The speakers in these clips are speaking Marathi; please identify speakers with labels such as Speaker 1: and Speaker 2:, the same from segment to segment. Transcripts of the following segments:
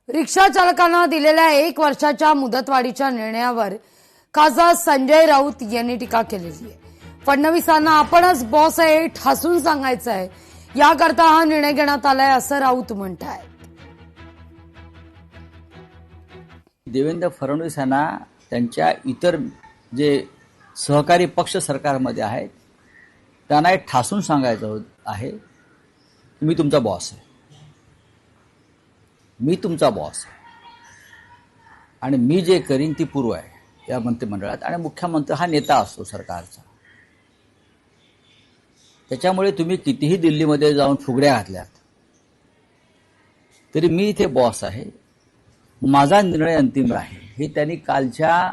Speaker 1: रिक्षा चालकांना दिलेल्या 1 वर्षाच्या मुदतवाढीच्या निर्णयावर खासदार संजय राऊत यांनी टीका केलेली आहे। फडणवीसांना आपणच बॉस आहे ठासून सांगायचं आहे, याकरता हा निर्णय घेण्यात आलाय असं राऊत म्हणतात।
Speaker 2: देवेंद्र फडणवीस यांना त्यांच्या इतर जे सहकारी पक्ष सरकारमध्ये आहेत त्यांना एक ठासून सांगायचं आहे की मी तुमचा बॉस आहे, मी तुमचा बॉस आहे आणि मी जे करीन ती पूर्व आहे या मंत्रिमंडळात। आणि मुख्यमंत्री हा नेता असतो सरकारचा, त्याच्यामुळे तुम्ही कितीही दिल्लीमध्ये जाऊन फुगड्या घातल्यात तरी मी इथे बॉस आहे, माझा निर्णय अंतिम आहे। हे त्यांनी कालच्या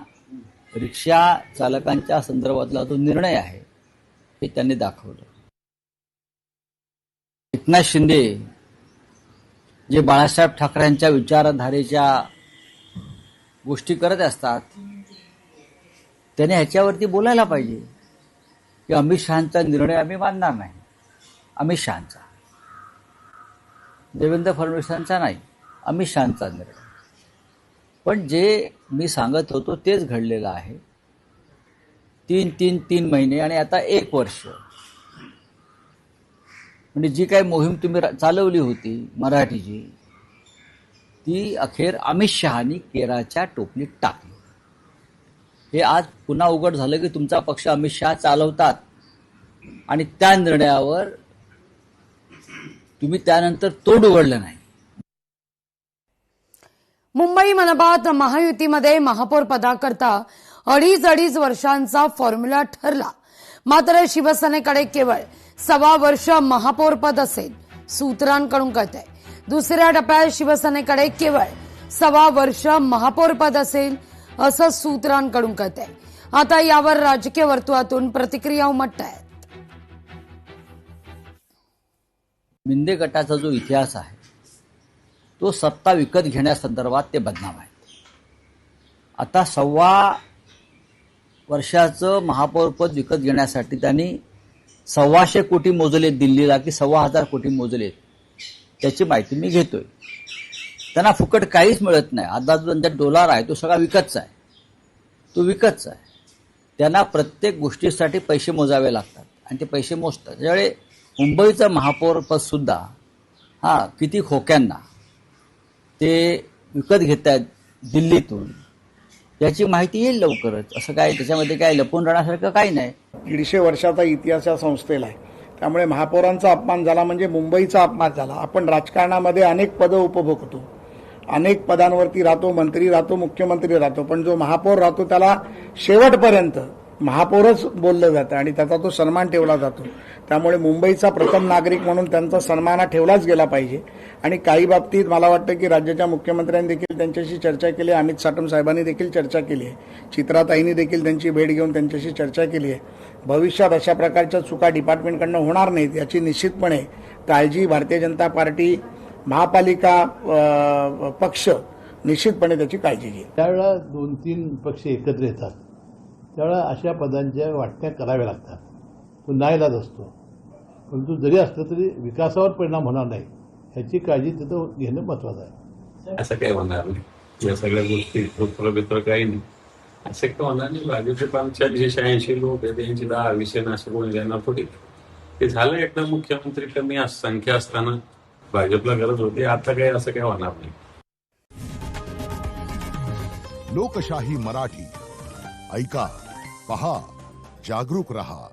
Speaker 2: रिक्षा चालकांच्या संदर्भातला जो निर्णय आहे हे त्यांनी दाखवलं। एकनाथ शिंदे जे बाळासाहेब ठाकरेंच्या विचारधारेच्या गोष्टी करत असतात त्याने ह्याच्यावरती बोलायला पाहिजे की अमित शहांचा निर्णय आम्ही मानणार नाही, अमित शहांचा, देवेंद्र फडणवीसांचा नाही, अमित शहांचा निर्णय। पण जे मी सांगत होतो तेच घडलेलं आहे। 3 महिने आणि आता 1 वर्ष, म्हणजे जी काही मोहीम तुम्ही चालवली होती मराठीची ती अखेर अमित शहानी केराच्या टोपलीत टाकली। हे आज पुन्हा उघड झालं की तुमचा पक्ष अमित शहा चालवतात आणि त्या निर्णयावर तुम्ही त्यानंतर तोंड उघडलं नाही।
Speaker 1: मुंबई मनपात महायुतीमध्ये महापौर पदाकरता 2.5 वर्षांचा फॉर्म्युला ठरला, मात्र शिवसेनेकडे केवळ 1.25 वर्ष महापौर पद असेल, सूत्रांकडून कळतंय। दुसऱ्या टप्प्यात शिवसेनेकडे केवळ 1.25 वर्ष महापौर पद असेल असं सूत्रांकडून कळतंय। आता यावर राजकीय वर्तुळातून प्रतिक्रिया उमटतायत।
Speaker 2: मिंदे गटाचा जो इतिहास आहे तो सत्ता विकत घेण्यासंदर्भात ते बदनाम आहेत। आता 1.25 वर्षाचं महापौर पद विकत घेण्यासाठी त्यांनी 125 कोटी मोजले दिल्लीला की 1,1500 कोटी मोजले त्याची माहिती मी घेतोय। त्यांना फुकट काहीच मिळत नाही। आता जो त्यांचा डॉलर आहे तो सगळा विकतचा आहे, तो विकतचा आहे। त्यांना प्रत्येक गोष्टीसाठी पैसे मोजावे लागतात आणि ते पैसे मोजतात। त्यामुळे मुंबईचं महापौर पद सुद्धा किती खोक्यांना ते विकत घेत आहेत दिल्लीतून याची माहिती येईल लवकरच। असं काय त्याच्यामध्ये काय लपून राहण्यासारखं काही नाही।
Speaker 3: 150 वर्षाचा इतिहास या संस्थेला आहे, त्यामुळे महापौरांचा अपमान झाला म्हणजे मुंबईचा अपमान झाला। आपण राजकारणामध्ये अनेक पदं उपभोगतो, अनेक पदांवरती राहतो, मंत्री राहतो, मुख्यमंत्री राहतो, पण जो महापौर राहतो त्याला शेवटपर्यंत महापौरच बोललं जातं आणि त्याचा तो सन्मान ठेवला जातो। त्यामुळे मुंबईचा प्रथम नागरिक म्हणून त्यांचा सन्मान ठेवलाच गेला पाहिजे। आणि काही बाबतीत मला वाटतं की राज्याच्या मुख्यमंत्र्यांनी देखील त्यांच्याशी चर्चा केली आहे, अमित साटम साहेबांनी देखील चर्चा केली आहे, चित्राताईंनी देखील त्यांची भेट घेऊन त्यांच्याशी चर्चा केली आहे। भविष्यात अशा प्रकारच्या चुका डिपार्टमेंटकडनं होणार नाहीत याची निश्चितपणे काळजी भारतीय जनता पार्टी महापालिका पक्ष निश्चितपणे त्याची काळजी घेईल।
Speaker 4: त्यावेळेला 2-3 पक्ष एकत्र येतात, त्यावेळेला अशा पदांच्या वाटण्या कराव्या लागतात, तो नाईलाज असतो। परंतु जरी असलं तरी विकासावर परिणाम होणार नाही ह्याची काळजी तिथं घेणं महत्वाचं आहे।
Speaker 5: असं काही होणार नाही, या सगळ्या गोष्टी मित्र काही नाही, असं काही होणार नाही। भाजपचे आमच्या 86 लोक आहेत, त्यांची 10-20 असं कोणी देणार थोडी। ते झालं एकदा मुख्यमंत्री कमी संख्या असताना भाजपला गरज होती, आता काही असं काही होणार नाही।
Speaker 6: लोकशाही मराठी ऐका, पहा, जागरूक रहा।